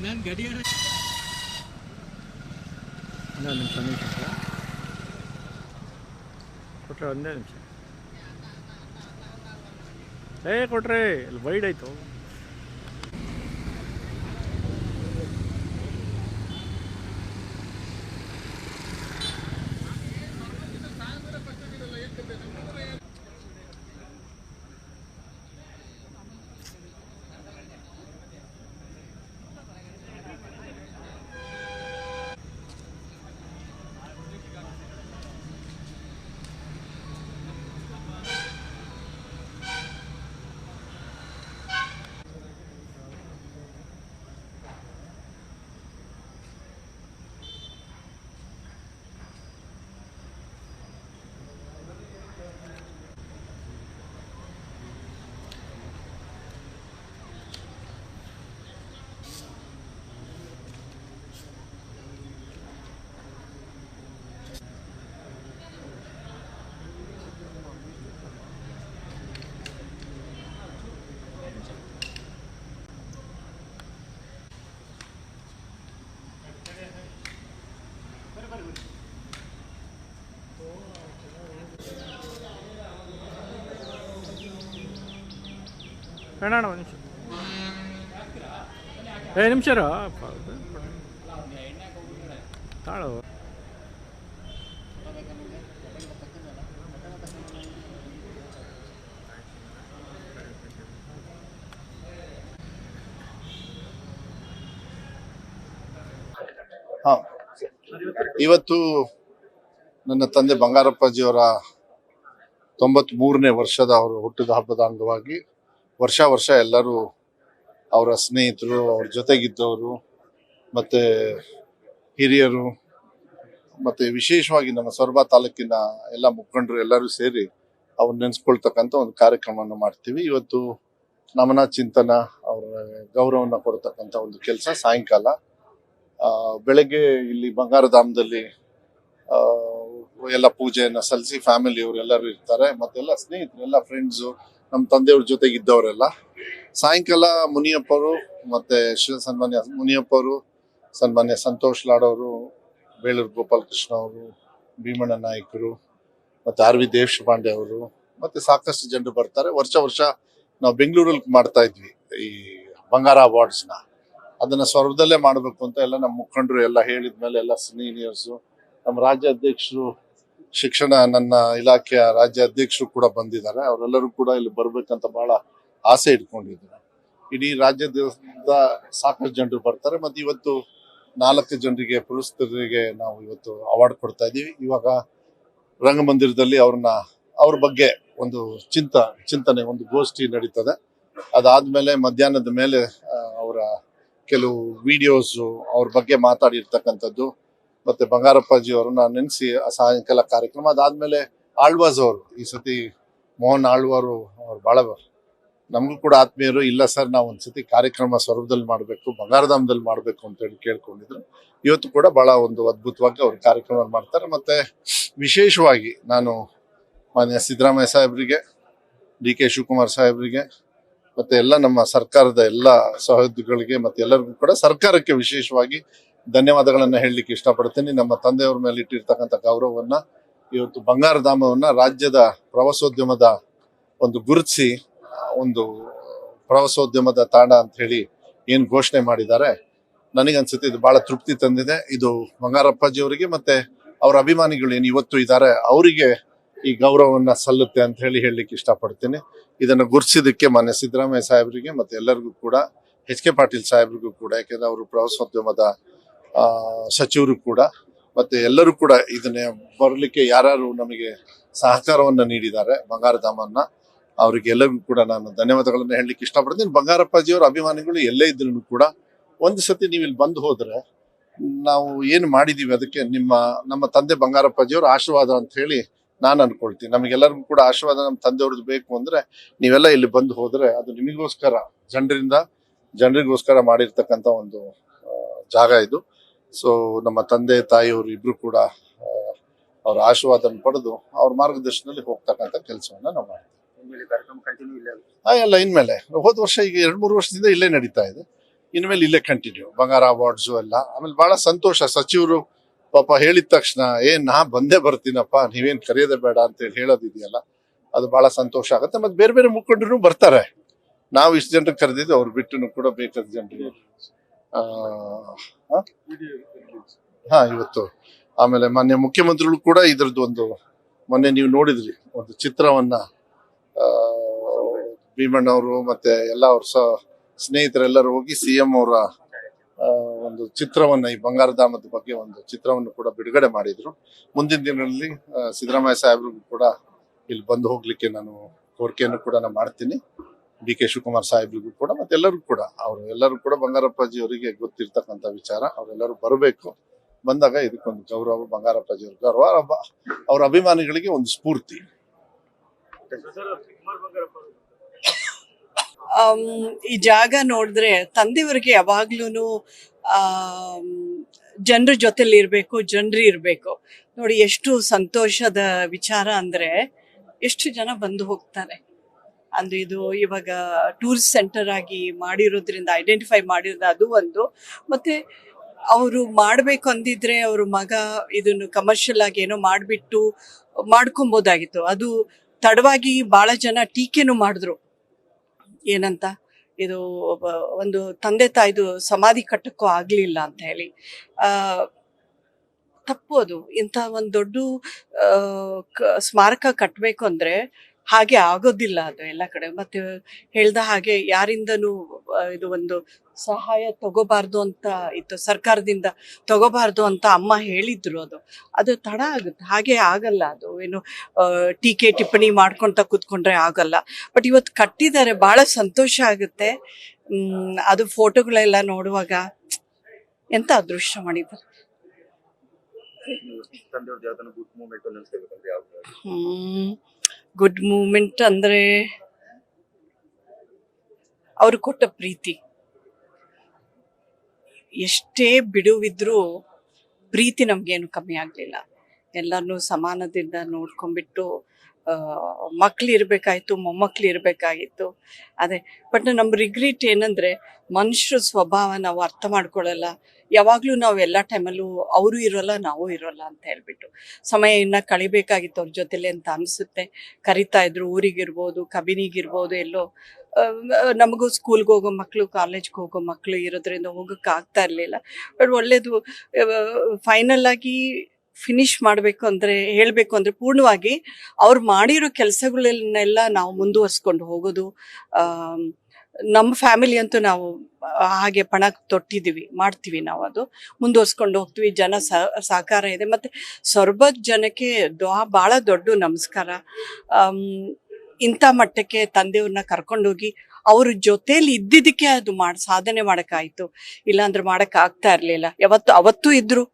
ನಾನು ಗಡಿಯಾರ ಒಂದೇ ನಿಮಿಷ ಕೊಟ್ರೆ ಒಂದೇ ನಿಮಿಷ ಕೊಟ್ರೆ ಅಲ್ಲಿ ವೈಡ್ ಆಯಿತು. ಬೇಡ ಒಂದು ನಿಮಿಷ ನಿಮಿಷ ತಾಳು. ಇವತ್ತು ನನ್ನ ತಂದೆ ಬಂಗಾರಪ್ಪಾಜಿಯವರ 93ನೇ ವರ್ಷದ ಅವರ ಹುಟ್ಟಿದ ಹಬ್ಬದ ಅಂಗವಾಗಿ ವರ್ಷ ಎಲ್ಲರೂ ಅವರ ಸ್ನೇಹಿತರು, ಅವ್ರ ಜೊತೆಗಿದ್ದವರು, ಮತ್ತೆ ಹಿರಿಯರು, ಮತ್ತೆ ವಿಶೇಷವಾಗಿ ನಮ್ಮ ಸೊರಬ ತಾಲೂಕಿನ ಎಲ್ಲ ಮುಖಂಡರು ಎಲ್ಲರೂ ಸೇರಿ ಅವ್ರು ನೆನೆಸ್ಕೊಳ್ತಕ್ಕಂಥ ಒಂದು ಕಾರ್ಯಕ್ರಮವನ್ನು ಮಾಡ್ತೀವಿ. ಇವತ್ತು ನಮನ ಚಿಂತನ, ಅವರ ಗೌರವವನ್ನು ಕೊಡ್ತಕ್ಕಂಥ ಒಂದು ಕೆಲಸ ಸಾಯಂಕಾಲ. ಬೆಳಗ್ಗೆ ಇಲ್ಲಿ ಬಂಗಾರಧಾಮದಲ್ಲಿ ಎಲ್ಲ ಪೂಜೆಯನ್ನ ಸಲ್ಲಿಸಿ ಫ್ಯಾಮಿಲಿಯವರು ಎಲ್ಲರೂ ಇರ್ತಾರೆ, ಮತ್ತೆಲ್ಲ ಸ್ನೇಹಿತರು, ಎಲ್ಲ ಫ್ರೆಂಡ್ಸು, ನಮ್ಮ ತಂದೆಯವ್ರ ಜೊತೆಗಿದ್ದವರೆಲ್ಲ. ಸಾಯಂಕಾಲ ಮುನಿಯಪ್ಪರು ಮತ್ತೆ ಸನ್ಮಾನ್ಯ ಮುನಿಯಪ್ಪರು, ಸನ್ಮಾನ್ಯ ಸಂತೋಷ್ ಲಾಡವರು, ಬೇಳೂರು ಗೋಪಾಲಕೃಷ್ಣ ಅವರು, ಭೀಮಣ್ಣ ನಾಯ್ಕರು, ಮತ್ತೆ ಆರ್ ವಿ ದೇಶಪಾಂಡೆ ಅವರು, ಮತ್ತೆ ಸಾಕಷ್ಟು ಜನರು ಬರ್ತಾರೆ. ವರ್ಷ ನಾವು ಬೆಂಗಳೂರಲ್ಲಿ ಮಾಡ್ತಾ ಇದ್ವಿ ಈ ಬಂಗಾರ ಅವಾರ್ಡ್ಸ್ನ. ಅದನ್ನ ಸ್ವರ್ಗದಲ್ಲೇ ಮಾಡಬೇಕು ಅಂತ ಎಲ್ಲ ನಮ್ಮ ಮುಖಂಡರು ಎಲ್ಲ ಹೇಳಿದ್ಮೇಲೆ ಎಲ್ಲ ಸೀನಿಯರ್ಸು, ನಮ್ಮ ರಾಜ್ಯ ಅಧ್ಯಕ್ಷರು, ಶಿಕ್ಷಣ ನನ್ನ ಇಲಾಖೆಯ ರಾಜ್ಯ ಅಧ್ಯಕ್ಷರು ಕೂಡ ಬಂದಿದ್ದಾರೆ. ಅವರೆಲ್ಲರೂ ಕೂಡ ಇಲ್ಲಿ ಬರ್ಬೇಕಂತ ಬಹಳ ಆಸೆ ಇಟ್ಕೊಂಡಿದ್ದಾರೆ. ಇಡೀ ರಾಜ್ಯದ ಸಾಕಷ್ಟು ಜನರು ಬರ್ತಾರೆ. ಮತ್ತೆ ಇವತ್ತು 4 ಜನರಿಗೆ ಪುರಸ್ಕೃತರಿಗೆ ನಾವು ಇವತ್ತು ಅವಾರ್ಡ್ ಕೊಡ್ತಾ ಇದ್ದೀವಿ. ಇವಾಗ ರಂಗಮಂದಿರದಲ್ಲಿ ಅವ್ರ ಬಗ್ಗೆ ಒಂದು ಚಿಂತನೆ, ಒಂದು ಗೋಷ್ಠಿ ನಡೀತದೆ. ಅದಾದ್ಮೇಲೆ ಮಧ್ಯಾಹ್ನದ ಮೇಲೆ ಅವರ ಕೆಲವು ವಿಡಿಯೋಸು, ಅವ್ರ ಬಗ್ಗೆ ಮಾತಾಡಿರ್ತಕ್ಕಂಥದ್ದು, ಮತ್ತೆ ಬಂಗಾರಪ್ಪಾಜಿ ಅವರನ್ನ ನೆನೆಸಿ ಸಾಯಂಕಾಲ ಕಾರ್ಯಕ್ರಮ. ಅದಾದ್ಮೇಲೆ ಆಳ್ವಾಸ್ ಅವರು, ಈ ಸತಿ ಮೋಹನ್ ಆಳ್ವಾರು ಅವ್ರು ಬಹಳ ನಮಗೂ ಕೂಡ ಆತ್ಮೀಯರು. ಇಲ್ಲ ಸರ್, ನಾವು ಒಂದ್ಸತಿ ಕಾರ್ಯಕ್ರಮ ಸ್ವರ್ಗದಲ್ಲಿ ಮಾಡಬೇಕು, ಬಂಗಾರಧಾಮದಲ್ಲಿ ಮಾಡಬೇಕು ಅಂತ ಹೇಳಿ ಕೇಳ್ಕೊಂಡಿದ್ರು. ಇವತ್ತು ಕೂಡ ಬಹಳ ಒಂದು ಅದ್ಭುತವಾಗಿ ಅವ್ರು ಕಾರ್ಯಕ್ರಮ ಮಾಡ್ತಾರೆ. ಮತ್ತೆ ವಿಶೇಷವಾಗಿ ನಾನು ಮಾನ್ಯ ಸಿದ್ದರಾಮಯ್ಯ ಸಾಹೇಬರಿಗೆ, ಡಿ ಕೆ ಶಿವಕುಮಾರ್ ಸಾಹೇಬರಿಗೆ, ಮತ್ತೆ ಎಲ್ಲ ನಮ್ಮ ಸರ್ಕಾರದ ಎಲ್ಲ ಸಹೋದ್ಯೋಗಿಗಳಿಗೆ, ಮತ್ತೆ ಎಲ್ಲರಿಗೂ ಕೂಡ ಸರ್ಕಾರಕ್ಕೆ ವಿಶೇಷವಾಗಿ ಧನ್ಯವಾದಗಳನ್ನ ಹೇಳಲಿಕ್ಕೆ ಇಷ್ಟಪಡ್ತೀನಿ. ನಮ್ಮ ತಂದೆಯವ್ರ ಮೇಲೆ ಇಟ್ಟಿರ್ತಕ್ಕಂಥ ಗೌರವವನ್ನ ಇವತ್ತು ಬಂಗಾರಧಾಮವನ್ನ ರಾಜ್ಯದ ಪ್ರವಾಸೋದ್ಯಮದ ಒಂದು ಗುರುತಿಸಿ ಒಂದು ಪ್ರವಾಸೋದ್ಯಮದ ತಾಣ ಅಂತ ಹೇಳಿ ಏನ್ ಘೋಷಣೆ ಮಾಡಿದ್ದಾರೆ, ನನಗನ್ಸುತ್ತೆ ಇದು ಬಹಳ ತೃಪ್ತಿ ತಂದಿದೆ. ಇದು ಬಂಗಾರಪ್ಪಾಜಿ ಅವರಿಗೆ ಮತ್ತೆ ಅವರ ಅಭಿಮಾನಿಗಳು ಏನು ಇವತ್ತು ಇದ್ದಾರೆ ಅವರಿಗೆ ಈ ಗೌರವವನ್ನ ಸಲ್ಲುತ್ತೆ ಅಂತ ಹೇಳಲಿಕ್ಕೆ ಇಷ್ಟಪಡ್ತೀನಿ. ಇದನ್ನು ಗುರುತಿಸಿದಕ್ಕೆ ಮಾನ್ಯ ಸಿದ್ದರಾಮಯ್ಯ ಸಾಹೇಬರಿಗೆ ಮತ್ತೆ ಎಲ್ಲರಿಗೂ ಕೂಡ, ಎಚ್ ಕೆ ಪಾಟೀಲ್ ಸಾಹೇಬ್ರಿಗೂ ಕೂಡ, ಯಾಕೆಂದ್ರೆ ಅವರು ಪ್ರವಾಸೋದ್ಯಮದ ಸಚಿವರು ಕೂಡ, ಮತ್ತೆ ಎಲ್ಲರೂ ಕೂಡ ಇದನ್ನೇ ಬರಲಿಕ್ಕೆ ಯಾರು ನಮಗೆ ಸಹಕಾರವನ್ನ ನೀಡಿದ್ದಾರೆ ಬಂಗಾರಧಾಮನ್ನ, ಅವರಿಗೆಲ್ಲರಿಗೂ ಕೂಡ ನಾನು ಧನ್ಯವಾದಗಳನ್ನ ಹೇಳಲಿಕ್ಕೆ ಇಷ್ಟಪಡ್ತೀನಿ. ಬಂಗಾರಪ್ಪಾಜಿಯವರ ಅಭಿಮಾನಿಗಳು ಎಲ್ಲೇ ಇದ್ರು ಕೂಡ ಒಂದು ಸತಿ ನೀವು ಇಲ್ಲಿ ಬಂದು ಹೋದ್ರೆ ನಾವು ಏನು ಮಾಡಿದೀವಿ ಅದಕ್ಕೆ ನಮ್ಮ ತಂದೆ ಬಂಗಾರಪ್ಪಾಜಿಯವರ ಆಶೀರ್ವಾದ ಅಂತ ಹೇಳಿ ನಾನು ಅನ್ಕೊಳ್ತೀನಿ. ನಮಗೆಲ್ಲರಿಗೂ ಕೂಡ ಆಶೀರ್ವಾದ ನಮ್ಮ ತಂದೆಯವ್ರದ್ದು ಬೇಕು ಅಂದ್ರೆ ನೀವೆಲ್ಲ ಇಲ್ಲಿ ಬಂದು ಹೋದ್ರೆ ಅದು ನಿಮಗೋಸ್ಕರ, ಜನರಿಗೋಸ್ಕರ ಮಾಡಿರ್ತಕ್ಕಂಥ ಒಂದು ಜಾಗ ಇದು. ಸೊ ನಮ್ಮ ತಂದೆ ತಾಯಿಯವರು ಇಬ್ರು ಕೂಡ ಅವ್ರ ಆಶೀರ್ವಾದ ಪಡೆದು ಅವ್ರ ಮಾರ್ಗದರ್ಶನದಲ್ಲಿ ಹೋಗ್ತಕ್ಕಂಥ ಕೆಲಸವನ್ನ ನಾವು ಮಾಡ್ತೀವಿ. ಎಲ್ಲ ಇನ್ಮೇಲೆ ಹೋದ ವರ್ಷ ಈಗ 2-3 ವರ್ಷದಿಂದ ಇಲ್ಲೇ ನಡೀತಾ ಇದೆ. ಇನ್ಮೇಲೆ ಇಲ್ಲೇ ಕಂಟಿನ್ಯೂ ಬಂಗಾರ ಅವಾರ್ಡ್ಸು ಎಲ್ಲ. ಆಮೇಲೆ ಬಹಳ ಸಂತೋಷ, ಸಚಿವರು ಪಾಪ ಹೇಳಿದ ತಕ್ಷಣ ನಾ ಬಂದೇ ಬರ್ತೀನಪ್ಪ, ನೀವೇನ್ ಕರೆಯೋದೇ ಬೇಡ ಅಂತ ಹೇಳೋದಿದೆಯಲ್ಲ, ಅದು ಬಹಳ ಸಂತೋಷ ಆಗುತ್ತೆ. ಮತ್ತೆ ಬೇರೆ ಬೇರೆ ಮುಖಂಡರು ಬರ್ತಾರೆ. ನಾವು ಇಷ್ಟು ಜನರಿಗೆ ಕರೆದಿದ್ದು ಅವ್ರು ಬಿಟ್ಟು ಕೂಡ ಬೇಕಾದ ಜನರಿಗೆ ಇವತ್ತು. ಆಮೇಲೆ ಮಾನ್ಯ ಮುಖ್ಯಮಂತ್ರಿಗಳು ಕೂಡ ಇದ್ರದ್ದು ಒಂದು ಮೊನ್ನೆ ನೀವು ನೋಡಿದ್ರಿ ಒಂದು ಚಿತ್ರವನ್ನ, ಭೀಮಣ್ಣವರು ಮತ್ತೆ ಎಲ್ಲ ಅವ್ರ ಸ್ನೇಹಿತರೆಲ್ಲರೂ ಹೋಗಿ CM ಅವರ ಒಂದು ಚಿತ್ರವನ್ನ, ಈ ಬಂಗಾರಧಾಮದ ಬಗ್ಗೆ ಒಂದು ಚಿತ್ರವನ್ನು ಕೂಡ ಬಿಡುಗಡೆ ಮಾಡಿದ್ರು. ಮುಂದಿನ ದಿನಗಳಲ್ಲಿ ಸಿದ್ದರಾಮಯ್ಯ ಸಾಹೇಬ್ರಿಗೂ ಕೂಡ ಇಲ್ಲಿ ಬಂದು ಹೋಗ್ಲಿಕ್ಕೆ ನಾನು ಕೋರಿಕೆಯನ್ನು ಕೂಡ ನಾನು ಮಾಡ್ತೀನಿ. DK ಶಿವಕುಮಾರ್ ಸಾಹೇಬ್ರಿಗೂ ಕೂಡ ಮತ್ತೆ ಎಲ್ಲರಿಗೂ ಕೂಡ, ಎಲ್ಲರೂ ಕೂಡ ಬಂಗಾರಪ್ಪಾಜಿ ಅವರಿಗೆ ಗೊತ್ತಿರ್ತಕ್ಕಂಥ ವಿಚಾರ, ಅವರೆಲ್ಲರೂ ಬರಬೇಕು. ಬಂದಾಗ ಇದಕ್ಕೊಂದು ಗೌರವ, ಬಂಗಾರಪ್ಪಾಜಿ ಅವ್ರ ಗೌರವ, ಅವ್ರ ಅಭಿಮಾನಿಗಳಿಗೆ ಒಂದು ಸ್ಫೂರ್ತಿ. ಈ ಜಾಗ ನೋಡಿದ್ರೆ ತಂದೆಯವರಿಗೆ ಯಾವಾಗ್ಲೂ ಜನರ ಜೊತೆಲಿ ಇರ್ಬೇಕು, ಜನರು ಇರ್ಬೇಕು. ನೋಡಿ ಎಷ್ಟು ಸಂತೋಷದ ವಿಚಾರ ಅಂದ್ರೆ ಎಷ್ಟು ಜನ ಬಂದು ಹೋಗ್ತಾರೆ. ಅಂದ್ರೆ ಇದು ಇವಾಗ ಟೂರಿಸ್ಟ್ ಸೆಂಟರ್ ಆಗಿ ಮಾಡಿರೋದ್ರಿಂದ, ಐಡೆಂಟಿಫೈ ಮಾಡಿರೋದು ಅದು ಒಂದು. ಮತ್ತೆ ಅವರು ಮಾಡ್ಬೇಕು ಅಂದಿದ್ರೆ ಅವ್ರ ಮಗ ಇದನ್ನು ಕಮರ್ಷಿಯಲ್ ಆಗಿ ಏನೋ ಮಾಡ್ಬಿಟ್ಟು ಮಾಡ್ಕೊಬೋದಾಗಿತ್ತು. ಅದು ತಡವಾಗಿ ಬಹಳ ಜನ ಟೀಕೆನೂ ಮಾಡಿದ್ರು. ಏನಂತ, ಇದು ಒಂದು ತಂದೆ ತಾಯಿದು ಸಮಾಧಿ ಕಟ್ಟಕ್ಕೂ ಆಗ್ಲಿಲ್ಲ ಅಂತ ಹೇಳಿ. ತಪ್ಪು ಅದು. ಇಂಥ ಒಂದು ದೊಡ್ಡ ಸ್ಮಾರಕ ಕಟ್ಟಬೇಕು ಅಂದ್ರೆ ಹಾಗೆ ಆಗೋದಿಲ್ಲ ಅದು ಎಲ್ಲ ಕಡೆ. ಮತ್ತೆ ಹೇಳ್ದ ಹಾಗೆ ಯಾರಿಂದನೂ ಇದು ಒಂದು ಸಹಾಯ ತಗೋಬಾರ್ದು ಅಂತ ಇತ್ತು, ಸರ್ಕಾರದಿಂದ ತಗೋಬಾರ್ದು ಅಂತ ಅಮ್ಮ ಹೇಳಿದ್ರು. ಅದು ತಡ ಆಗುತ್ತೆ, ಹಾಗೆ ಆಗಲ್ಲ. ಅದು ಏನು ಟೀಕೆ ಟಿಪ್ಪಣಿ ಮಾಡ್ಕೊಂತ ಕೂತ್ಕೊಂಡ್ರೆ ಆಗಲ್ಲ. ಬಟ್ ಇವತ್ತು ಕಟ್ಟಿದ್ದಾರೆ, ಬಹಳ ಸಂತೋಷ ಆಗುತ್ತೆ. ಅದು ಫೋಟೋಗಳೆಲ್ಲ ನೋಡುವಾಗ ಎಂತ ಅದೃಷ್ಟ ಮಾಡಿದ್ದಾರೆ. ಗುಡ್ ಮೂಮೆಂಟ್ ಅಂದ್ರೆ ಅವ್ರು ಕೊಟ್ಟ ಪ್ರೀತಿ. ಎಷ್ಟೇ ಬಿಡುವಿದ್ರೂ ಪ್ರೀತಿ ನಮ್ಗೇನು ಕಮ್ಮಿ ಆಗ್ಲಿಲ್ಲ. ಎಲ್ಲರನ್ನೂ ಸಮಾನದಿಂದ ನೋಡ್ಕೊಂಡ್ಬಿಟ್ಟು ಮಕ್ಳು ಇರ್ಬೇಕಾಯ್ತು, ಮೊಮ್ಮಕ್ಳು ಇರ್ಬೇಕಾಗಿತ್ತು. ಅದೇ. ಬಟ್ ನಮ್ಮ ರಿಗ್ರೆಟ್ ಏನಂದ್ರೆ ಮನುಷ್ಯರ ಸ್ವಭಾವ ನಾವು ಅರ್ಥ ಮಾಡ್ಕೊಳ್ಳಲ್ಲ. ಯಾವಾಗ್ಲೂ ನಾವು ಎಲ್ಲ ಟೈಮಲ್ಲೂ ಅವರು ಇರೋಲ್ಲ, ನಾವು ಇರೋಲ್ಲ ಅಂತ ಹೇಳ್ಬಿಟ್ಟು ಸಮಯ ಇನ್ನ ಕಳಿಬೇಕಾಗಿತ್ತು ಅವ್ರ ಜೊತೆಲೆ ಅಂತ ಅನ್ಸುತ್ತೆ. ಕರಿತಾ ಇದ್ರು, ಊರಿಗಿರ್ಬೋದು, ಕಬಿನಿಗಿರ್ಬೋದು, ಎಲ್ಲೋ. ನಮಗೂ ಸ್ಕೂಲ್ಗೆ ಹೋಗೋ ಮಕ್ಕಳು, ಕಾಲೇಜ್ಗೆ ಹೋಗೋ ಮಕ್ಕಳು ಇರೋದ್ರಿಂದ ಹೋಗಕ್ಕೆ ಆಗ್ತಾ ಇರ್ಲಿಲ್ಲ. ಬಟ್ ಒಳ್ಳೇದು, ಫೈನಲ್ ಆಗಿ ಫಿನಿಶ್ ಮಾಡಬೇಕು ಅಂದ್ರೆ, ಹೇಳಬೇಕು ಅಂದ್ರೆ ಪೂರ್ಣವಾಗಿ ಅವ್ರು ಮಾಡಿರೋ ಕೆಲಸಗಳನ್ನೆಲ್ಲ ನಾವು ಮುಂದುವರ್ಸ್ಕೊಂಡು ಹೋಗೋದು. ನಮ್ಮ ಫ್ಯಾಮಿಲಿ ಅಂತೂ ನಾವು ಹಾಗೆ ಪಣ ತೊಟ್ಟಿದ್ದೀವಿ, ಮಾಡ್ತೀವಿ. ನಾವು ಅದು ಮುಂದುವರ್ಸ್ಕೊಂಡು ಹೋಗ್ತೀವಿ. ಜನ ಸಹಕಾರ ಇದೆ. ಮತ್ತೆ ಸೊರಬದ ಜನಕ್ಕೆ ಭಾಳ ದೊಡ್ಡ ನಮಸ್ಕಾರ. ಇಂಥ ಮಟ್ಟಕ್ಕೆ ತಂದೆಯವ್ರನ್ನ ಕರ್ಕೊಂಡೋಗಿ ಅವ್ರ ಜೊತೇಲಿ ಇದ್ದಿದ್ದಕ್ಕೆ ಅದು ಸಾಧನೆ ಮಾಡೋಕ್ಕಾಯ್ತು. ಇಲ್ಲಾಂದ್ರೆ ಮಾಡೋಕ್ಕೆ ಆಗ್ತಾ ಇರಲಿಲ್ಲ. ಅವತ್ತೂ ಇದ್ರು,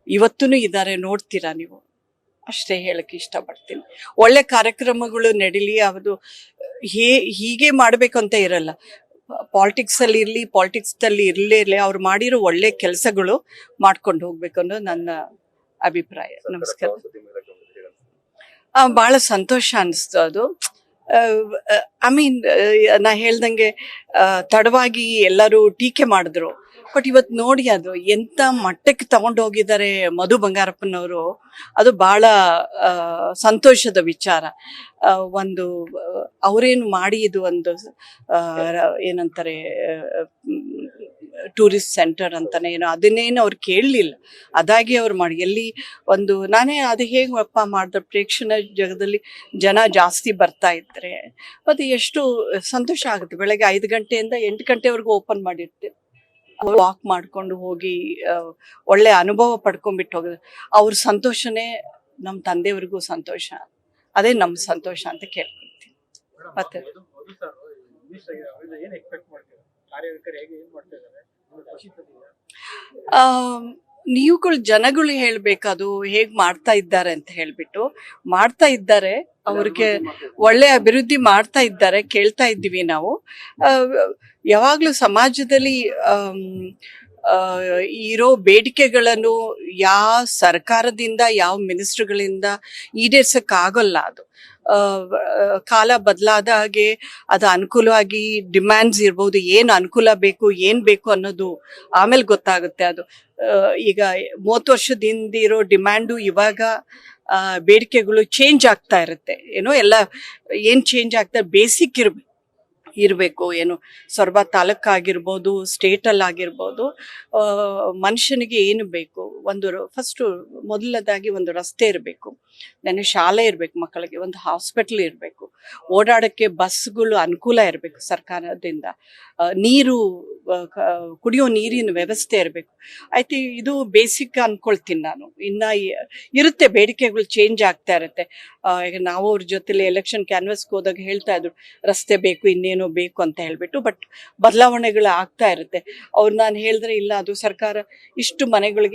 ಇವತ್ತೂ ಇದ್ದಾರೆ, ನೋಡ್ತೀರಾ ನೀವು. ಅಷ್ಟೇ ಹೇಳಕ್ಕೆ ಇಷ್ಟಪಡ್ತೀನಿ. ಒಳ್ಳೆ ಕಾರ್ಯಕ್ರಮಗಳು ನಡೀಲಿ. ಅದು ಹೀಗೆ ಮಾಡಬೇಕು ಅಂತ ಇರಲ್ಲ. ಪಾಲಿಟಿಕ್ಸಲ್ಲಿ ಇರಲಿ, ಪಾಲಿಟಿಕ್ಸ್ದಲ್ಲಿ ಇರಲಿ, ಅವ್ರು ಮಾಡಿರೋ ಒಳ್ಳೆ ಕೆಲಸಗಳು ಮಾಡ್ಕೊಂಡು ಹೋಗ್ಬೇಕು ಅನ್ನೋದು ನನ್ನ ಅಭಿಪ್ರಾಯ. ನಮಸ್ಕಾರ. ಭಾಳ ಸಂತೋಷ ಅನಿಸ್ತು ಅದು. ನಾ ಹೇಳ್ದಂಗೆ ತಡವಾಗಿ ಎಲ್ಲರೂ ಟೀಕೆ ಮಾಡಿದ್ರು. ಬಟ್ ಇವತ್ತು ನೋಡಿ ಅದು ಎಂತ ಮಟ್ಟಕ್ಕೆ ತಗೊಂಡೋಗಿದ್ದಾರೆ ಮಧು ಬಂಗಾರಪ್ಪನವರು. ಅದು ಬಹಳ ಸಂತೋಷದ ವಿಚಾರ. ಒಂದು ಅವರೇನು ಮಾಡಿ ಇದು ಒಂದು ಏನಂತಾರೆ ಟೂರಿಸ್ಟ್ ಸೆಂಟರ್ ಅಂತಾನೆ ಏನೋ, ಅದನ್ನೇನು ಅವ್ರು ಕೇಳಲಿಲ್ಲ, ಅದಾಗಿ ಅವ್ರು ಮಾಡಿ ಎಲ್ಲಿ ಒಂದು ನಾನೇ ಅದು ಹೇಗೆ ಅಪ್ಪ ಮಾಡಿದ್ರೆ ಪ್ರೇಕ್ಷಣೀಯ ಜಗದಲ್ಲಿ ಜನ ಜಾಸ್ತಿ ಬರ್ತಾ ಇದ್ರೆ ಮತ್ತು ಎಷ್ಟು ಸಂತೋಷ ಆಗುತ್ತೆ. ಬೆಳಗ್ಗೆ 5 ಗಂಟೆಯಿಂದ 8 ಗಂಟೆವರೆಗೂ ಓಪನ್ ಮಾಡಿರ್ತೀವಿ. ವಾಕ್ ಮಾಡ್ಕೊಂಡು ಹೋಗಿ ಒಳ್ಳೆ ಅನುಭವ ಪಡ್ಕೊಂಡ್ಬಿಟ್ಟು ಹೋಗೋದು. ಅವ್ರ ಸಂತೋಷನೇ ನಮ್ಮ ತಂದೆಯವ್ರಿಗೂ ಸಂತೋಷ. ಅದೇ ನಮ್ಮ ಸಂತೋಷ ಅಂತ ಕೇಳ್ಕೊಳ್ತೀನಿ. ಮತ್ತೆ ನೀವುಗಳು ಜನಗಳು ಹೇಳ್ಬೇಕದು ಹೇಗ್ ಮಾಡ್ತಾ ಇದ್ದಾರೆ ಅಂತ ಹೇಳ್ಬಿಟ್ಟು. ಮಾಡ್ತಾ ಇದ್ದಾರೆ, ಅವ್ರಿಗೆ ಒಳ್ಳೆ ಅಭಿವೃದ್ಧಿ ಮಾಡ್ತಾ ಇದ್ದಾರೆ, ಕೇಳ್ತಾ ಇದ್ದೀವಿ ನಾವು. ಯಾವಾಗ್ಲೂ ಸಮಾಜದಲ್ಲಿ ಇರೋ ಬೇಡಿಕೆಗಳನ್ನು ಯಾವ ಸರ್ಕಾರದಿಂದ ಯಾವ ಮಿನಿಸ್ಟ್ರುಗಳಿಂದ ಈಡೇರ್ಸಕ್ಕಾಗಲ್ಲ. ಅದು ಕಾಲ ಬದಲಾದ ಹಾಗೆ ಅದು ಅನುಕೂಲವಾಗಿ ಡಿಮ್ಯಾಂಡ್ಸ್ ಇರ್ಬೋದು, ಏನು ಅನುಕೂಲ ಬೇಕು ಏನು ಬೇಕು ಅನ್ನೋದು ಆಮೇಲೆ ಗೊತ್ತಾಗುತ್ತೆ. ಅದು ಈಗ 30 ವರ್ಷದಿಂದ ಇರೋ ಡಿಮ್ಯಾಂಡು ಇವಾಗ ಬೇಡಿಕೆಗಳು ಚೇಂಜ್ ಆಗ್ತಾ ಇರುತ್ತೆ. ಏನೋ ಎಲ್ಲ ಏನು ಚೇಂಜ್ ಆಗ್ತಾ ಬೇಸಿಕ್ ಇರಬೇಕು. ಏನು ಸೊರಬ ತಾಲೂಕಾಗಿರ್ಬೋದು, ಸ್ಟೇಟಲ್ಲಿ ಆಗಿರ್ಬೋದು, ಮನುಷ್ಯನಿಗೆ ಏನು ಬೇಕು, ಫಸ್ಟು ಮೊದಲನೇದಾಗಿ ಒಂದು ರಸ್ತೆ ಇರಬೇಕು, ನಾನು ಶಾಲೆ ಇರಬೇಕು, ಮಕ್ಕಳಿಗೆ ಒಂದು ಹಾಸ್ಪಿಟ್ಲ್ ಇರಬೇಕು, ಓಡಾಡೋಕ್ಕೆ ಬಸ್ಗಳು ಅನುಕೂಲ ಇರಬೇಕು ಸರ್ಕಾರದಿಂದ, ನೀರು ಕುಡಿಯೋ ನೀರಿನ ವ್ಯವಸ್ಥೆ ಇರಬೇಕು. ಆಯ್ತು, ಇದು ಬೇಸಿಕ್ ಅನ್ಕೊಳ್ತೀನಿ ನಾನು. ಇನ್ನು ಇರುತ್ತೆ, ಬೇಡಿಕೆಗಳು ಚೇಂಜ್ ಆಗ್ತಾ ಇರುತ್ತೆ. ಈಗ ನಾವು ಅವ್ರ ಜೊತೆಲಿ ಎಲೆಕ್ಷನ್ ಕ್ಯಾನ್ವಸ್ಗೆ ಹೋದಾಗ ಹೇಳ್ತಾ ಇದ್ರು ರಸ್ತೆ ಬೇಕು, ಇನ್ನೇನೋ ಬೇಕು ಅಂತ ಹೇಳ್ಬಿಟ್ಟು. ಬಟ್ ಬದಲಾವಣೆಗಳು ಆಗ್ತಾ ಇರುತ್ತೆ. ನಾನು ಹೇಳಿದ್ರೆ ಇಲ್ಲ, ಅದು ಸರ್ಕಾರ ಇಷ್ಟು ಮನೆಗಳಿಗೆ